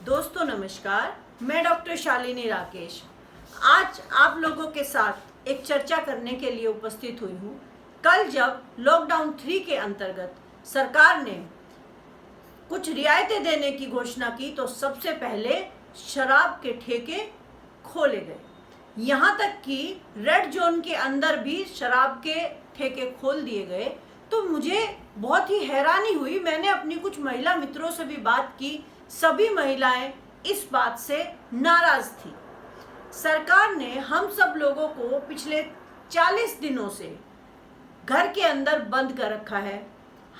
दोस्तों नमस्कार, मैं डॉक्टर शालिनी राकेश आज आप लोगों के साथ एक चर्चा करने के लिए उपस्थित हुई हूँ। कल जब लॉकडाउन 3 के अंतर्गत सरकार ने कुछ रियायतें देने की घोषणा की तो सबसे पहले शराब के ठेके खोले गए। यहाँ तक कि रेड जोन के अंदर भी शराब के ठेके खोल दिए गए। तो मुझे बहुत ही हैरानी हुई। मैंने अपनी कुछ महिला मित्रों से भी बात की, सभी महिलाएं इस बात से नाराज थी। सरकार ने हम सब लोगों को पिछले 40 दिनों से घर के अंदर बंद कर रखा है।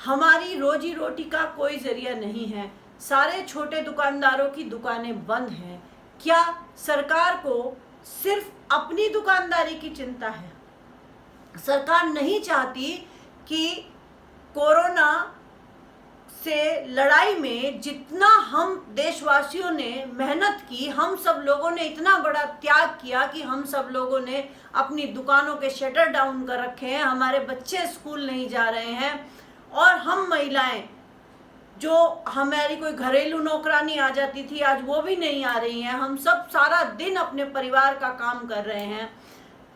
हमारी रोजी रोटी का कोई जरिया नहीं है। सारे छोटे दुकानदारों की दुकानें बंद हैं। क्या सरकार को सिर्फ अपनी दुकानदारी की चिंता है? सरकार नहीं चाहती कि कोरोना से लड़ाई में जितना हम देशवासियों ने मेहनत की, हम सब लोगों ने इतना बड़ा त्याग किया कि हम सब लोगों ने अपनी दुकानों के शटर डाउन कर रखे हैं। हमारे बच्चे स्कूल नहीं जा रहे हैं और हम महिलाएं जो हमारी कोई घरेलू नौकरानी आ जाती थी, आज वो भी नहीं आ रही हैं। हम सब सारा दिन अपने परिवार का काम कर रहे हैं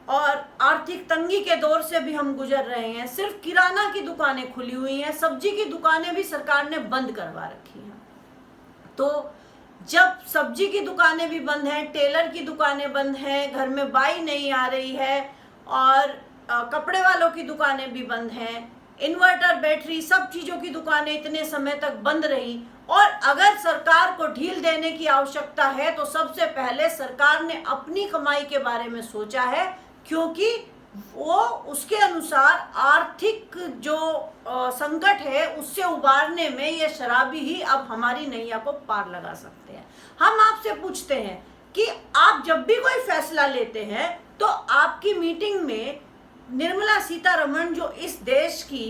और आर्थिक तंगी के दौर से भी हम गुजर रहे हैं। सिर्फ किराना की दुकानें खुली हुई हैं, सब्जी की दुकानें भी सरकार ने बंद करवा रखी हैं। तो जब सब्जी की दुकानें भी बंद हैं, टेलर की दुकानें बंद हैं, घर में बाई नहीं आ रही है और कपड़े वालों की दुकानें भी बंद हैं, इन्वर्टर, बैटरी, सब चीज़ों की दुकानें इतने समय तक बंद रही। और अगर सरकार को ढील देने की आवश्यकता है तो सबसे पहले सरकार ने अपनी कमाई के बारे में सोचा है, क्योंकि वो उसके अनुसार आर्थिक जो संकट है उससे उबारने में ये शराबी ही अब हमारी नैया को पार लगा सकते हैं। हम आपसे पूछते हैं कि आप जब भी कोई फैसला लेते हैं तो आपकी मीटिंग में निर्मला सीतारमण जो इस देश की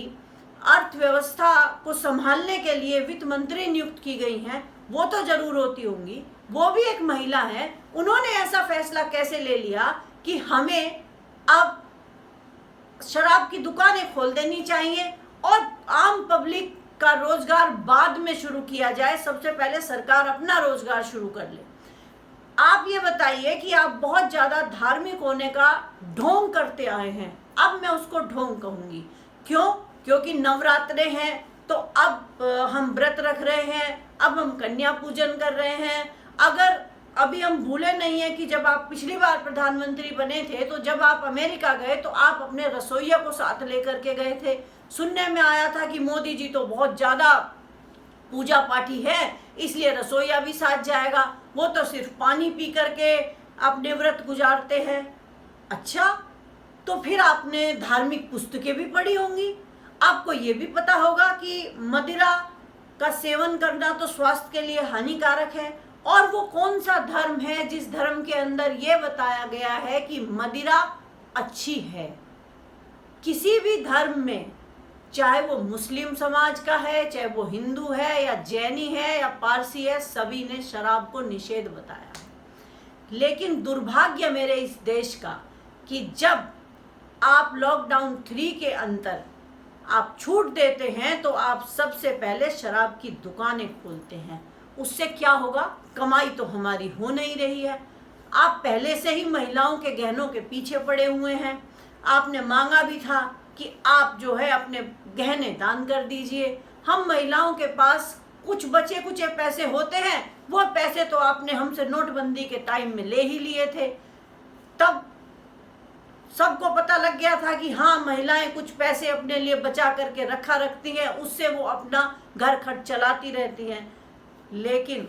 अर्थव्यवस्था को संभालने के लिए वित्त मंत्री नियुक्त की गई हैं, वो तो जरूर होती होंगी। वो भी एक महिला है। उन्होंने ऐसा फैसला कैसे ले लिया कि हमें अब शराब की दुकानें खोल देनी चाहिए और आम पब्लिक का रोजगार बाद में शुरू किया जाए, सबसे पहले सरकार अपना रोजगार शुरू कर ले। आप ये बताइए कि आप बहुत ज्यादा धार्मिक होने का ढोंग करते आए हैं। अब मैं उसको ढोंग कहूंगी। क्यों? क्योंकि नवरात्रे हैं तो अब हम व्रत रख रहे हैं, अब हम कन्या पूजन कर रहे हैं। अगर अभी हम भूले नहीं है कि जब आप पिछली बार प्रधानमंत्री बने थे तो जब आप अमेरिका गए तो आप अपने रसोइया को साथ लेकर के गए थे। सुनने में आया था कि मोदी जी तो बहुत ज्यादा पूजा पाठी है, इसलिए रसोइया भी साथ जाएगा। वो तो सिर्फ पानी पी करके अपने व्रत गुजारते हैं। अच्छा, तो फिर आपने धार्मिक पुस्तकें भी पढ़ी होंगी। आपको ये भी पता होगा कि मदिरा का सेवन करना तो स्वास्थ्य के लिए हानिकारक है। और वो कौन सा धर्म है जिस धर्म के अंदर ये बताया गया है कि मदिरा अच्छी है? किसी भी धर्म में, चाहे वो मुस्लिम समाज का है, चाहे वो हिंदू है या जैनी है या पारसी है, सभी ने शराब को निषेध बताया है। लेकिन दुर्भाग्य मेरे इस देश का कि जब आप लॉकडाउन 3 के अंदर आप छूट देते हैं तो आप सबसे पहले शराब की दुकानें खोलते हैं। उससे क्या होगा? कमाई तो हमारी हो नहीं रही है। आप पहले से ही महिलाओं के गहनों के पीछे पड़े हुए हैं। आपने मांगा भी था कि आप जो है अपने गहने दान कर दीजिए। हम महिलाओं के पास कुछ बचे कुचे पैसे होते हैं, वो पैसे तो आपने हमसे नोटबंदी के टाइम में ले ही लिए थे। तब सबको पता लग गया था कि हाँ, महिलाएं कुछ पैसे अपने लिए बचा करके रखा रखती हैं, उससे वो अपना घर खर्च चलाती रहती हैं। लेकिन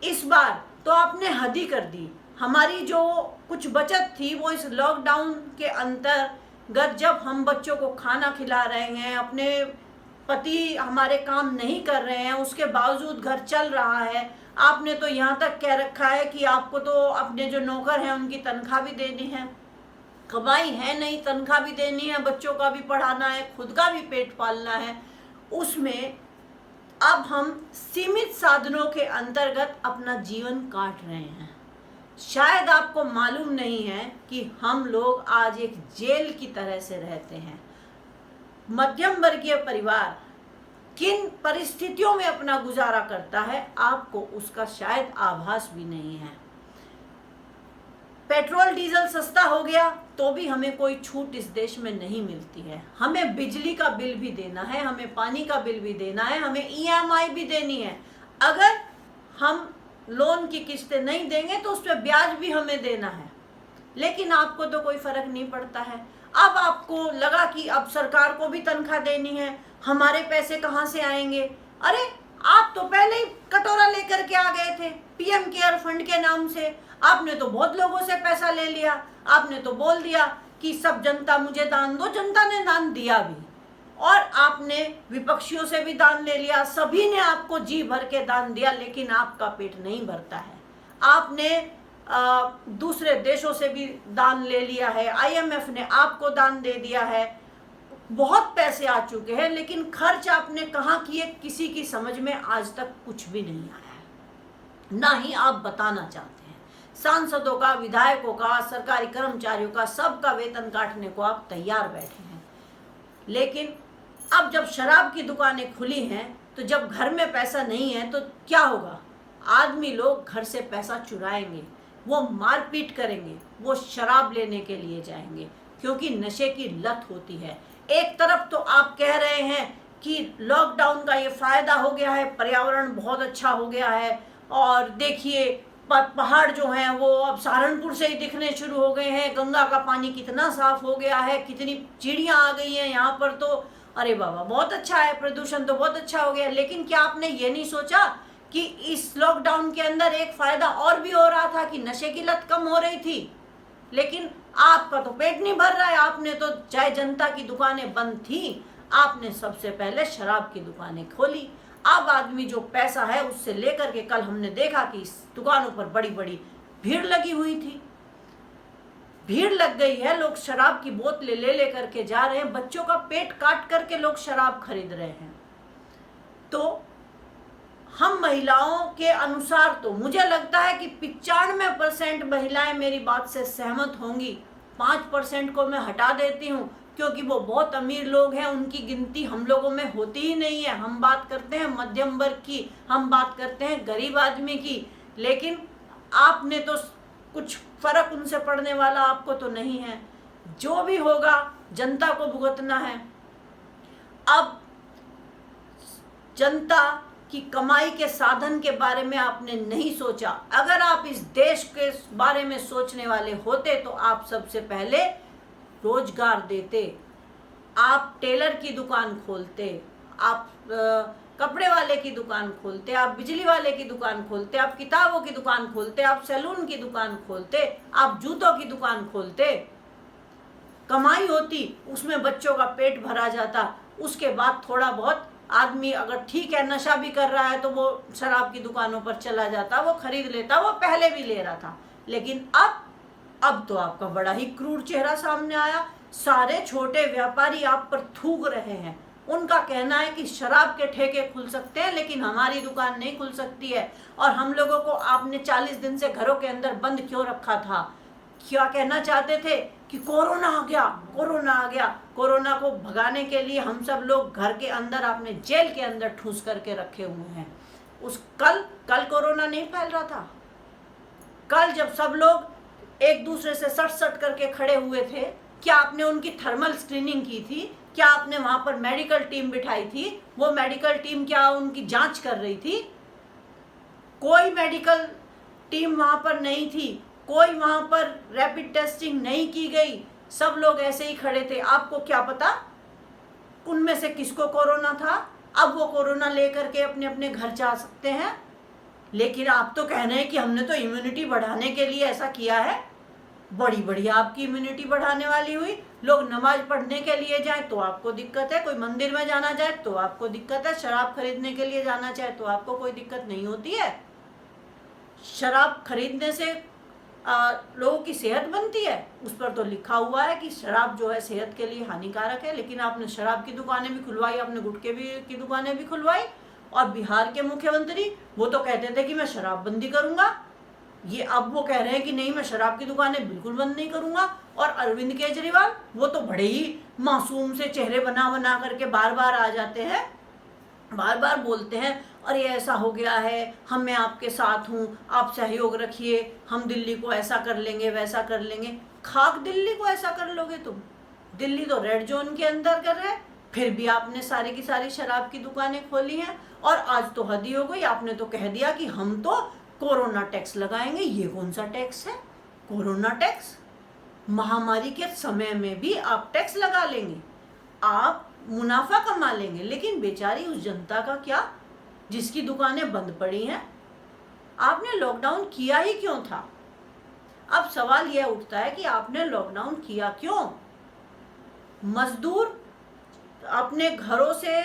इस बार तो आपने हद ही कर दी। हमारी जो कुछ बचत थी वो इस लॉकडाउन के अंतर्गत, जब हम बच्चों को खाना खिला रहे हैं, अपने पति हमारे काम नहीं कर रहे हैं, उसके बावजूद घर चल रहा है, आपने तो यहाँ तक कह रखा है कि आपको तो अपने जो नौकर हैं उनकी तनख्वाह भी देनी है। कमाई है नहीं, तनख्वाह भी देनी है, बच्चों का भी पढ़ाना है, खुद का भी पेट पालना है। उसमें अब हम सीमित साधनों के अंतर्गत अपना जीवन काट रहे हैं। शायद आपको मालूम नहीं है कि हम लोग आज एक जेल की तरह से रहते हैं। मध्यम वर्गीय परिवार किन परिस्थितियों में अपना गुजारा करता है, आपको उसका शायद आभास भी नहीं है। पेट्रोल डीजल सस्ता हो गया तो भी हमें कोई छूट इस देश में नहीं मिलती है। हमें बिजली का बिल भी देना है, हमें पानी का बिल भी देना है, हमें EMI भी देनी है। अगर हम लोन की किस्तें नहीं देंगे तो उस पर ब्याज भी हमें देना है। लेकिन आपको तो कोई फर्क नहीं पड़ता है। अब आपको लगा कि अब सरकार को भी तनख्वाह देनी है, हमारे पैसे कहाँ से आएंगे? अरे आप तो पहले ही कटोरा लेकर के आ गए थे PM केयर फंड के नाम से। आपने तो बहुत लोगों से पैसा ले लिया, आपने तो बोल दिया कि सब जनता मुझे दान दो, जनता ने दान दिया भी, और आपने विपक्षियों से भी दान ले लिया, सभी ने आपको जी भर के दान दिया, लेकिन आपका पेट नहीं भरता है। आपने दूसरे देशों से भी दान ले लिया है, IMF ने आपको दान दे दिया है, बहुत पैसे आ चुके हैं, लेकिन खर्च आपने कहाँ किए किसी की समझ में आज तक कुछ भी नहीं आया है, ना ही आप बताना चाहते हैं। सांसदों का, विधायकों का, सरकारी कर्मचारियों का, सबका वेतन काटने को आप तैयार बैठे हैं। लेकिन अब जब शराब की दुकानें खुली हैं तो जब घर में पैसा नहीं है तो क्या होगा? आदमी लोग घर से पैसा चुराएंगे, वो मारपीट करेंगे, वो शराब लेने के लिए जाएंगे, क्योंकि नशे की लत होती है। एक तरफ तो आप कह रहे हैं कि लॉकडाउन का ये फायदा हो गया है, पर्यावरण बहुत अच्छा हो गया है, और देखिए पहाड़ जो हैं वो अब सहारनपुर से ही दिखने शुरू हो गए हैं, गंगा का पानी कितना साफ हो गया है, कितनी चिड़ियाँ आ गई हैं यहाँ पर, तो अरे बाबा बहुत अच्छा है, प्रदूषण तो बहुत अच्छा हो गया। लेकिन क्या आपने ये नहीं सोचा कि इस लॉकडाउन के अंदर एक फायदा और भी हो रहा था कि नशे की लत कम हो रही थी? लेकिन आपका तो पेट नहीं भर रहा है। आपने तो, चाहे जनता की दुकानें बंद थी, आपने सबसे पहले शराब की दुकानें खोली। अब आदमी जो पैसा है उससे लेकर के, कल हमने देखा कि इस दुकानों पर बड़ी बड़ी भीड़ लगी हुई थी, भीड़ लग गई है, लोग शराब की बोतलें ले करके जा रहे हैं, बच्चों का पेट काट करके लोग शराब खरीद रहे हैं। तो हम महिलाओं के अनुसार तो मुझे लगता है कि 95% महिलाएं मेरी बात से सहमत होंगी। 5% को मैं हटा देती हूँ, क्योंकि वो बहुत अमीर लोग हैं, उनकी गिनती हम लोगों में होती ही नहीं है। हम बात करते हैं मध्यम वर्ग की, हम बात करते हैं गरीब आदमी की, लेकिन आपने तो कुछ फर्क उनसे पड़ने वाला आपको तो नहीं है। जो भी होगा जनता को भुगतना है। अब जनता की कमाई के साधन के बारे में आपने नहीं सोचा। अगर आप इस देश के बारे में सोचने वाले होते तो आप सबसे पहले रोजगार देते, आप टेलर की दुकान खोलते, आप कपड़े वाले की दुकान खोलते, आप बिजली वाले की दुकान खोलते, आप किताबों की दुकान खोलते, आप सैलून की दुकान खोलते, आप जूतों की दुकान खोलते। कमाई होती, उसमें बच्चों का पेट भरा जाता। उसके बाद थोड़ा बहुत आदमी अगर ठीक है नशा भी कर रहा है तो वो शराब की दुकानों पर चला जाता, वो खरीद लेता, वो पहले भी ले रहा था। लेकिन अब तो आपका बड़ा ही क्रूर चेहरा सामने आया। सारे छोटे व्यापारी आप पर थूक रहे हैं। उनका कहना है कि शराब के ठेके खुल सकते हैं लेकिन हमारी दुकान नहीं खुल सकती है। और हम लोगों को आपने 40 दिन से घरों के अंदर बंद क्यों रखा था? क्या कहना चाहते थे कि कोरोना आ गया, कोरोना आ गया। कोरोना को भगाने के लिए हम सब लोग घर के अंदर, आपने जेल के अंदर ठूस करके रखे हुए हैं। कल कोरोना नहीं फैल रहा था। कल जब सब लोग एक दूसरे से सट करके खड़े हुए थे, क्या आपने उनकी थर्मल स्क्रीनिंग की थी? क्या आपने वहां पर मेडिकल टीम बिठाई थी? वो मेडिकल टीम क्या उनकी जांच कर रही थी? कोई मेडिकल टीम वहां पर नहीं थी, कोई वहां पर रैपिड टेस्टिंग नहीं की गई। सब लोग ऐसे ही खड़े थे। आपको क्या पता उनमें से किसको कोरोना था? अब वो कोरोना लेकर के अपने अपने घर जा सकते हैं। लेकिन आप तो कह रहे हैं कि हमने तो इम्यूनिटी बढ़ाने के लिए ऐसा किया है। बड़ी बढ़िया आपकी इम्यूनिटी बढ़ाने वाली हुई। लोग नमाज पढ़ने के लिए जाए तो आपको दिक्कत है, कोई मंदिर में जाना जाए तो आपको दिक्कत है, शराब खरीदने के लिए जाना चाहे तो आपको कोई दिक्कत नहीं होती है। शराब खरीदने से लोगों की सेहत बनती है, उस पर तो लिखा हुआ है कि शराब जो है सेहत के लिए हानिकारक है। लेकिन आपने शराब की दुकानें भी खुलवाई, आपने गुटखे की दुकानें भी खुलवाई। और बिहार के मुख्यमंत्री वो तो कहते थे कि मैं शराबबंदी करूंगा, ये अब वो कह रहे हैं कि नहीं मैं शराब की दुकानें बिल्कुल बंद नहीं करूंगा। और अरविंद केजरीवाल वो तो बड़े ही मासूम से चेहरे बना करके बार बार आ जाते हैं। बार बार बोलते हैं अरे ऐसा हो गया है, हम मैं आपके साथ हूँ, आप सहयोग रखिए, हम दिल्ली को ऐसा कर लेंगे वैसा कर लेंगे। खाक दिल्ली को ऐसा कर लोगे तुम? दिल्ली तो रेड जोन के अंदर कर रहा है, फिर भी आपने सारी की सारी शराब की दुकानें खोली हैं। और आज तो हद ही हो गई, आपने तो कह दिया कि हम तो कोरोना टैक्स लगाएंगे। ये कौन सा टैक्स है कोरोना टैक्स? महामारी के समय में भी आप टैक्स लगा लेंगे, आप मुनाफा कमा लेंगे, लेकिन बेचारी उस जनता का क्या जिसकी दुकानें बंद पड़ी हैं? आपने लॉकडाउन किया ही क्यों था? अब सवाल यह उठता है कि आपने लॉकडाउन किया क्यों? मजदूर अपने घरों से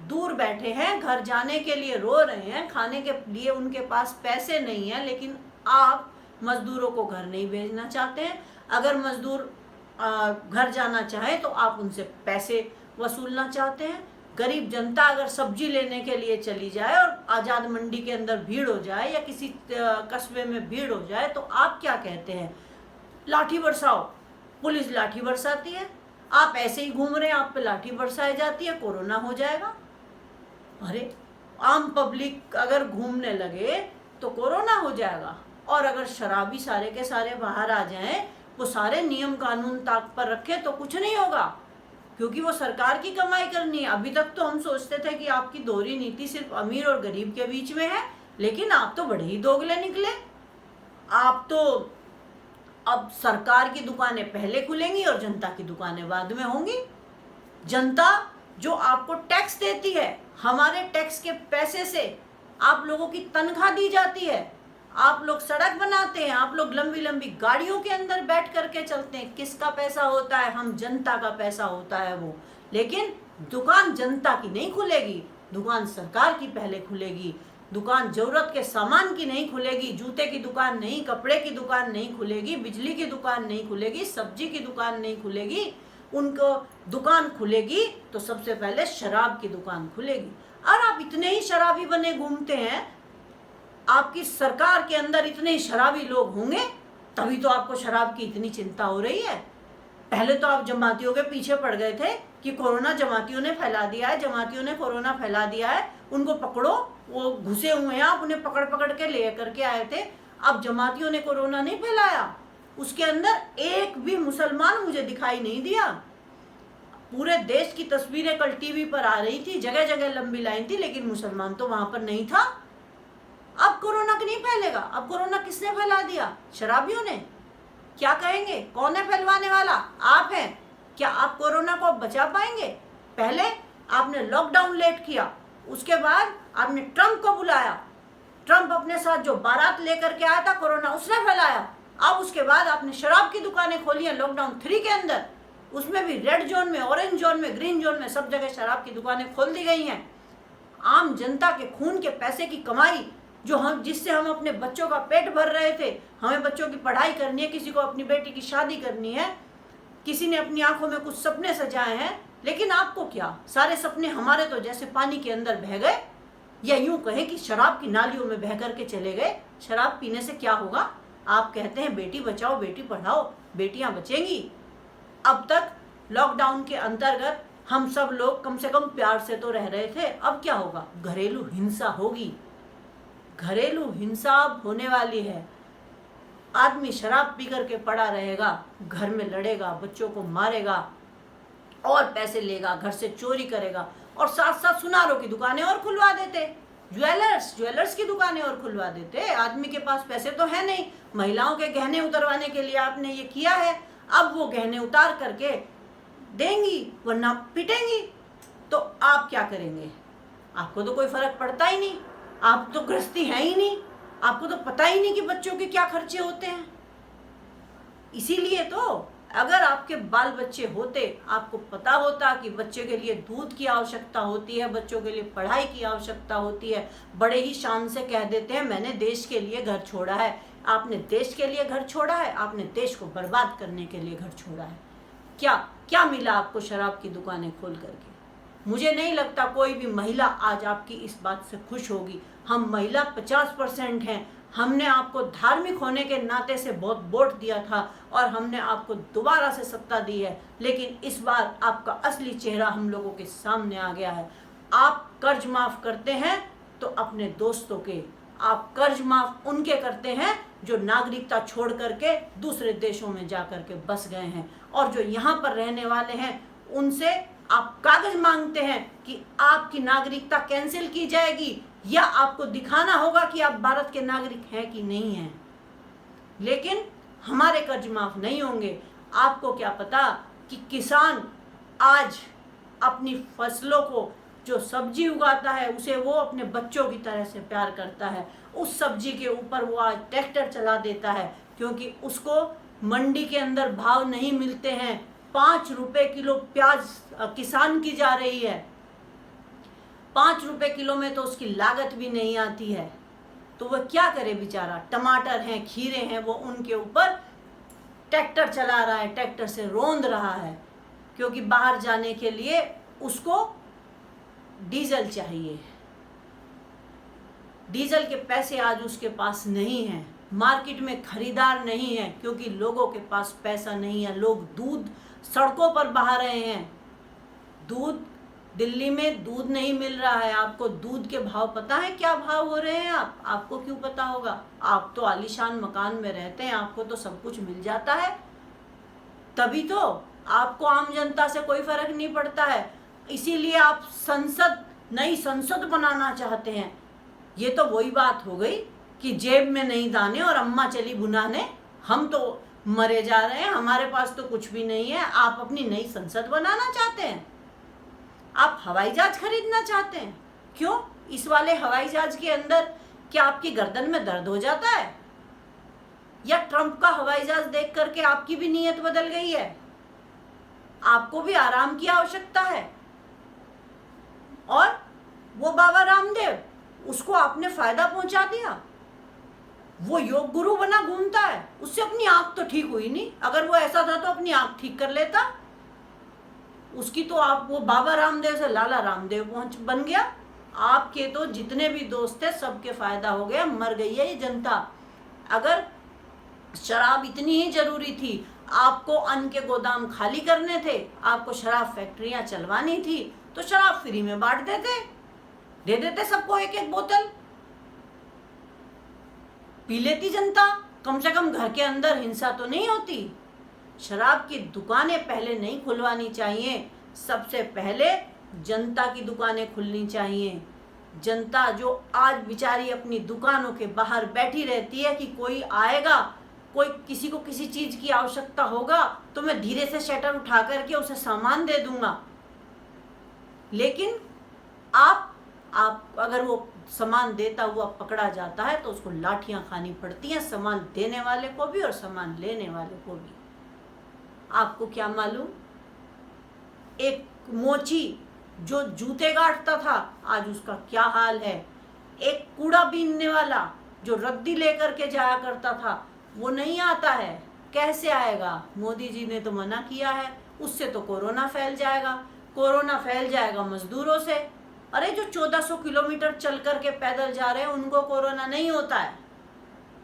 दूर बैठे हैं, घर जाने के लिए रो रहे हैं, खाने के लिए उनके पास पैसे नहीं है, लेकिन आप मजदूरों को घर नहीं भेजना चाहते हैं। अगर मजदूर घर जाना चाहे तो आप उनसे पैसे वसूलना चाहते हैं। गरीब जनता अगर सब्जी लेने के लिए चली जाए और आज़ाद मंडी के अंदर भीड़ हो जाए या किसी कस्बे में भीड़ हो जाए तो आप क्या कहते हैं? लाठी बरसाओ, पुलिस लाठी बरसाती है। आप ऐसे ही घूम रहे हैं, आप पे लाठी बरसाई जाती है, कोरोना हो जाएगा। अरे आम पब्लिक अगर घूमने लगे तो कोरोना हो जाएगा, और अगर शराबी सारे के सारे बाहर आ जाएं, वो सारे नियम कानून ताक पर रखे तो कुछ नहीं होगा, क्योंकि वो सरकार की कमाई करनी है। अभी तक तो हम सोचते थे कि आपकी दोहरी नीति सिर्फ अमीर और गरीब के बीच में है, लेकिन आप तो बड़े ही दोगले निकले। आप तो अब सरकार की दुकानें पहले खुलेंगी और जनता की दुकानें बाद में होंगी। जनता जो आपको टैक्स देती है, हमारे टैक्स के पैसे से आप लोगों की तनख्वाह दी जाती है, आप लोग सड़क बनाते हैं, आप लोग लंबी लंबी गाड़ियों के अंदर बैठ करके चलते हैं। किसका पैसा होता है? हम जनता का पैसा होता है वो। लेकिन दुकान जनता की नहीं खुलेगी, दुकान सरकार की पहले खुलेगी। दुकान जरूरत के सामान की नहीं खुलेगी, जूते की दुकान नहीं, कपड़े की दुकान नहीं खुलेगी, बिजली की दुकान नहीं खुलेगी, सब्जी की दुकान नहीं खुलेगी। उनको दुकान खुलेगी तो सबसे पहले शराब की दुकान खुलेगी। और आप इतने ही शराबी बने घूमते हैं, आपकी सरकार के अंदर इतने ही शराबी लोग होंगे, तभी तो आपको शराब की इतनी चिंता हो रही है। पहले तो आप जमातियों के पीछे पड़ गए थे कि कोरोना जमातियों ने फैला दिया है, जमातियों ने कोरोना फैला दिया है, उनको पकड़ो, वो घुसे हुए हैं, आप उन्हें पकड़ पकड़ के ले करके आए थे। अब जमातियों ने कोरोना नहीं फैलाया, उसके अंदर एक भी मुसलमान मुझे दिखाई नहीं दिया। पूरे देश की तस्वीरें कल टीवी पर आ रही थी, जगह जगह लंबी लाइन थी, लेकिन मुसलमान तो वहां पर नहीं था। अब कोरोना नहीं फैलेगा। अब कोरोना किसने फैला दिया? शराबियों ने। क्या कहेंगे? कौन है फैलवाने वाला? आप हैं। क्या आप कोरोना को बचा पाएंगे? पहले आपने लॉकडाउन लेट किया, उसके बाद आपने ट्रंप को बुलाया, ट्रंप अपने साथ जो बारात लेकर के आया था कोरोना उसने फैलाया। अब उसके बाद आपने शराब की दुकानें खोली हैं लॉकडाउन 3 के अंदर, उसमें भी रेड जोन में, ऑरेंज जोन में, ग्रीन जोन में, सब जगह शराब की दुकानें खोल दी गई हैं। आम जनता के खून के पैसे की कमाई जो जिससे हम अपने बच्चों का पेट भर रहे थे, हमें बच्चों की पढ़ाई करनी है, किसी को अपनी बेटी की शादी करनी है, किसी ने अपनी आंखों में कुछ सपने सजाए हैं, लेकिन आपको क्या, सारे सपने हमारे तो जैसे पानी के अंदर बह गए, या यूं कहें कि शराब की नालियों में बह करके चले गए। शराब पीने से क्या होगा? आप कहते हैं बेटी बचाओ बेटी पढ़ाओ, बेटियां बचेंगी। अब तक लॉकडाउन के अंतर्गत हम सब लोग कम से कम प्यार से तो रह रहे थे, अब क्या होगा? घरेलू हिंसा होगी। घरेलू हिंसा होने वाली है। आदमी शराब पी करके पड़ा रहेगा, घर में लड़ेगा, बच्चों को मारेगा और पैसे लेगा, घर से चोरी करेगा, और साथ साथ सुनारों की दुकानें और खुलवा देते, ज्वेलर्स की दुकानें और खुलवा देते। आदमी के पास पैसे तो है नहीं, महिलाओं के गहने उतरवाने के लिए आपने ये किया है, अब वो गहने उतार करके देंगी वरना पिटेंगी। तो आप क्या करेंगे? आपको तो कोई फर्क पड़ता ही नहीं, आप तो गृहस्थी है ही नहीं, आपको तो पता ही नहीं कि बच्चों के क्या खर्चे होते हैं। इसीलिए तो अगर आपके बाल बच्चे होते, आपको पता होता कि बच्चे के लिए दूध की आवश्यकता होती है, बच्चों के लिए पढ़ाई की आवश्यकता होती है, बड़े ही शान से कह देते हैं मैंने देश के लिए घर छोड़ा है। आपने देश के लिए घर छोड़ा है, आपने देश को बर्बाद करने के लिए घर छोड़ा है। क्या क्या मिला आपको शराब की दुकानें खोल करके? मुझे नहीं लगता कोई भी महिला आज आपकी इस बात से खुश होगी। हम महिला 50% हैं, हमने आपको धार्मिक होने के नाते से बहुत वोट दिया था और हमने आपको दोबारा से सत्ता दी है, लेकिन इस बार आपका असली चेहरा हम लोगों के सामने आ गया है। आप कर्ज माफ करते हैं तो अपने दोस्तों के, आप कर्ज माफ उनके करते हैं जो नागरिकता छोड़ करके दूसरे देशों में जा करके बस गए हैं, और जो यहाँ पर रहने वाले हैं उनसे आप कागज मांगते हैं कि आपकी नागरिकता कैंसिल की जाएगी, या आपको दिखाना होगा कि आप भारत के नागरिक हैं कि नहीं हैं। लेकिन हमारे कर्ज माफ नहीं होंगे। आपको क्या पता कि किसान आज अपनी फसलों को, जो सब्जी उगाता है उसे वो अपने बच्चों की तरह से प्यार करता है, उस सब्जी के ऊपर वो आज ट्रैक्टर चला देता है क्योंकि उसको मंडी के अंदर भाव नहीं मिलते हैं। 5 रुपए किलो प्याज किसान की जा रही है, 5 रुपए किलो में तो उसकी लागत भी नहीं आती है, तो वह क्या करे बेचारा। टमाटर हैं, खीरे हैं, वो उनके ऊपर ट्रैक्टर चला रहा है, ट्रैक्टर से रौंद रहा है क्योंकि बाहर जाने के लिए उसको डीजल चाहिए। डीजल के पैसे आज उसके पास नहीं हैं, मार्केट में खरीदार नहीं है क्योंकि लोगों के पास पैसा नहीं है। लोग दूध सड़कों पर बहा रहे हैं। दूध, दिल्ली में दूध नहीं मिल रहा है। आपको दूध के भाव पता है क्या भाव हो रहे हैं? आपको क्यों पता होगा? आप तो आलीशान मकान में रहते हैं, आपको तो सब कुछ मिल जाता है, तभी तो आपको आम जनता से कोई फर्क नहीं पड़ता है। इसीलिए आप नई संसद बनाना चाहते हैं। ये तो वही बात हो गई कि जेब में नहीं दाने और अम्मा चली भुनाने, हम तो मरे जा रहे हैं, हमारे पास तो कुछ भी नहीं है। आप अपनी नई संसद बनाना चाहते हैं, आप हवाई जहाज खरीदना चाहते हैं। क्यों? इस वाले हवाई जहाज के अंदर क्या आपकी गर्दन में दर्द हो जाता है? या ट्रंप का हवाई जहाज देख करके आपकी भी नीयत बदल गई है? आपको भी आराम की आवश्यकता है। और वो बाबा रामदेव, उसको आपने फायदा पहुंचा दिया, वो योग गुरु बना घूमता है, उससे अपनी आंख तो ठीक हुई नहीं। अगर वो ऐसा था तो अपनी आंख ठीक कर लेता। उसकी तो आप, वो बाबा रामदेव से लाला रामदेव बन गया। आपके तो जितने भी दोस्त थे सबके फायदा हो गया, मर गई है ये जनता। अगर शराब इतनी ही जरूरी थी, आपको अन्न के गोदाम खाली करने थे, आपको शराब फैक्ट्रियां चलवानी थी, तो शराब फ्री में बांट देते, दे देते सबको एक एक बोतल, पी लेती जनता। कम से कम घर के अंदर हिंसा तो नहीं होती। शराब की दुकानें पहले नहीं खुलवानी चाहिए, सबसे पहले जनता की दुकानें खुलनी चाहिए। जनता जो आज बेचारी अपनी दुकानों के बाहर बैठी रहती है कि कोई आएगा, कोई किसी को किसी चीज की आवश्यकता होगा तो मैं धीरे से शटर उठा करके उसे सामान दे दूंगा। लेकिन आप अगर वो सामान देता हुआ पकड़ा जाता है तो उसको लाठियां खानी पड़ती हैं, सामान देने वाले को भी और सामान लेने वाले को भी। आपको क्या मालूम, एक मोची जो जूते गांठता था आज उसका क्या हाल है। एक कूड़ा बीनने वाला जो रद्दी लेकर के जाया करता था वो नहीं आता है, कैसे आएगा? मोदी जी ने तो मना किया है, उससे तो कोरोना फैल जाएगा। कोरोना फैल जाएगा मजदूरों से। अरे जो 1400 किलोमीटर चल करके पैदल जा रहे हैं उनको कोरोना नहीं होता है।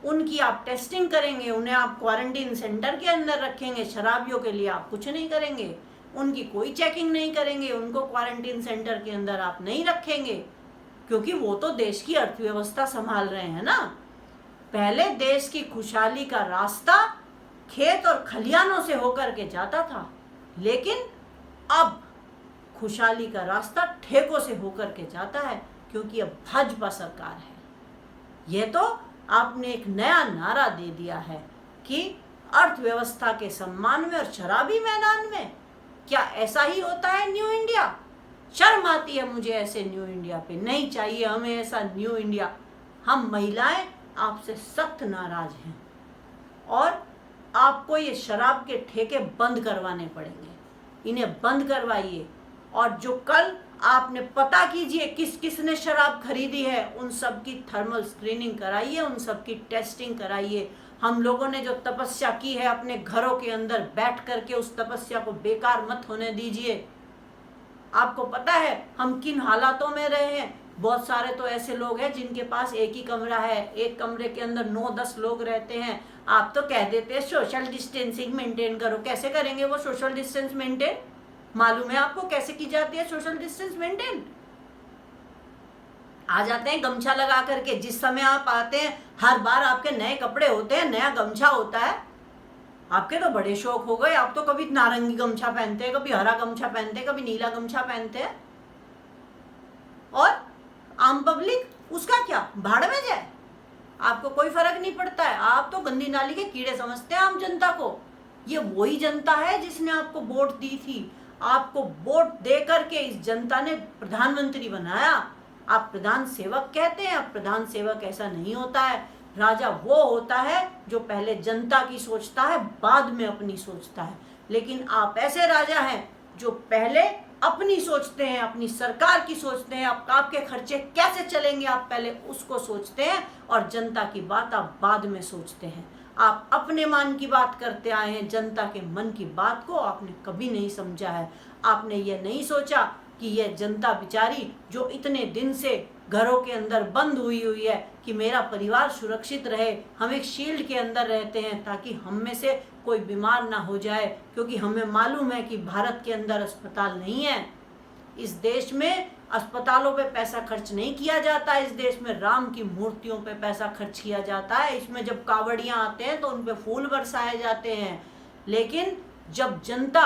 उनकी आप टेस्टिंग करेंगे, उन्हें आप क्वारंटीन सेंटर के अंदर रखेंगे। शराबियों के लिए आप कुछ नहीं करेंगे, उनकी कोई चेकिंग नहीं करेंगे, उनको क्वारंटीन सेंटर के अंदर आप नहीं रखेंगे, क्योंकि वो तो देश की अर्थव्यवस्था संभाल रहे हैं ना। पहले देश की खुशहाली का रास्ता खेत और खलियानों से होकर के जाता था, लेकिन अब खुशहाली का रास्ता ठेकों से होकर के जाता है, क्योंकि अब भाजपा सरकार है। यह तो आपने एक नया नारा दे दिया है कि अर्थव्यवस्था के सम्मान में और शराबी मैदान में। क्या ऐसा ही होता है न्यू इंडिया? शर्म आती है मुझे ऐसे न्यू इंडिया पे। नहीं चाहिए हमें ऐसा न्यू इंडिया। हम महिलाएं आपसे सख्त नाराज हैं और आपको ये शराब के ठेके बंद करवाने पड़ेंगे। इन्हें बंद करवाइए, और जो कल आपने पता कीजिए किस किस ने शराब खरीदी है, उन सब की थर्मल स्क्रीनिंग कराइए, उन सब की टेस्टिंग कराइए। हम लोगों ने जो तपस्या की है अपने घरों के अंदर बैठ करके, उस तपस्या को बेकार मत होने दीजिए। आपको पता है हम किन हालातों में रहे हैं। बहुत सारे तो ऐसे लोग हैं जिनके पास एक ही कमरा है, एक कमरे के अंदर 9-10 लोग रहते हैं। आप तो कह देते हैं सोशल डिस्टेंसिंग मेंटेन करो। कैसे करेंगे वो सोशल डिस्टेंस मेंटेन? मालूम है आपको कैसे की जाती है सोशल डिस्टेंस मेंटेन? आ जाते हैं गमछा लगा करके। जिस समय आप आते हैं हर बार आपके नए कपड़े होते हैं, नया गमछा होता है। आपके तो बड़े शौक हो गए, आप तो कभी नारंगी गमछा पहनते हैं, कभी हरा गमछा पहनते हैं, कभी नीला गमछा पहनते हैं। और आम पब्लिक उसका क्या, भाड़ में जाए, आपको कोई फर्क नहीं पड़ता है। आप तो गंदी नाली के कीड़े समझते हैं आम जनता को। ये वही जनता है जिसने आपको वोट दी थी। आपको वोट दे करके इस जनता ने प्रधानमंत्री बनाया। आप प्रधान सेवक कहते हैं, अब प्रधान सेवक ऐसा नहीं होता है। राजा वो होता है जो पहले जनता की सोचता है, बाद में अपनी सोचता है। लेकिन आप ऐसे राजा हैं जो पहले अपनी सोचते हैं, अपनी सरकार की सोचते हैं, आपके खर्चे कैसे चलेंगे आप पहले उसको सोचते हैं, और जनता की बात आप बाद में सोचते हैं। आप अपने मन की बात करते आए हैं, जनता के मन की बात को आपने कभी नहीं समझा है। आपने ये नहीं सोचा कि यह जनता बेचारी जो इतने दिन से घरों के अंदर बंद हुई है कि मेरा परिवार सुरक्षित रहे, हम एक शील्ड के अंदर रहते हैं ताकि हम में से कोई बीमार ना हो जाए, क्योंकि हमें मालूम है कि भारत के अंदर अस्पताल नहीं है। इस देश में अस्पतालों पे पैसा खर्च नहीं किया जाता। इस देश में राम की मूर्तियों पे पैसा खर्च किया जाता है। इसमें जब कावड़ियाँ आते हैं तो उन पे फूल बरसाए जाते हैं। लेकिन जब जनता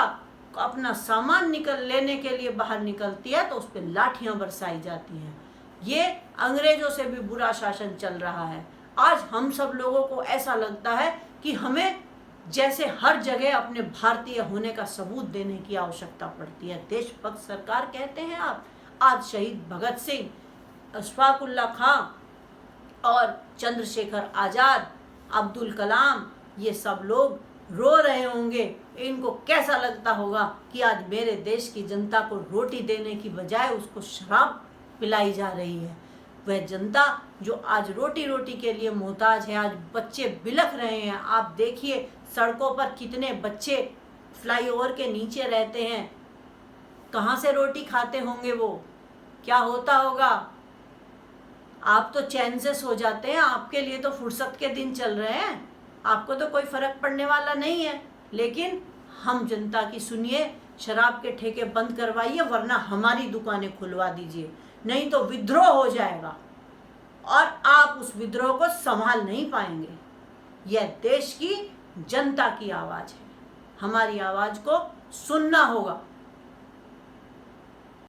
अपना सामान लेने के लिए बाहर निकलती है तो उस पर लाठियाँ बरसाई जाती हैं। ये अंग्रेजों से भी बुरा शासन चल रहा है। आज हम सब लोगों को ऐसा लगता है कि हमें जैसे हर जगह अपने भारतीय होने का सबूत देने की आवश्यकता पड़ती है। देशभक्त सरकार कहते हैं आप। आज शहीद भगत सिंह, अशफाकुल्ला खां और चंद्रशेखर आज़ाद, अब्दुल कलाम, ये सब लोग रो रहे होंगे। इनको कैसा लगता होगा कि आज मेरे देश की जनता को रोटी देने की बजाय उसको शराब पिलाई जा रही है। वह जनता जो आज रोटी रोटी के लिए मोहताज है, आज बच्चे बिलख रहे हैं। आप देखिए सड़कों पर कितने बच्चे फ्लाईओवर के नीचे रहते हैं, कहाँ से रोटी खाते होंगे वो, क्या होता होगा। आप तो चैन से सो जाते हैं, आपके लिए तो फुर्सत के दिन चल रहे हैं, आपको तो कोई फर्क पड़ने वाला नहीं है। लेकिन हम जनता की सुनिए, शराब के ठेके बंद करवाइए, वरना हमारी दुकानें खुलवा दीजिए, नहीं तो विद्रोह हो जाएगा और आप उस विद्रोह को संभाल नहीं पाएंगे। यह देश की जनता की आवाज़ है, हमारी आवाज़ को सुनना होगा।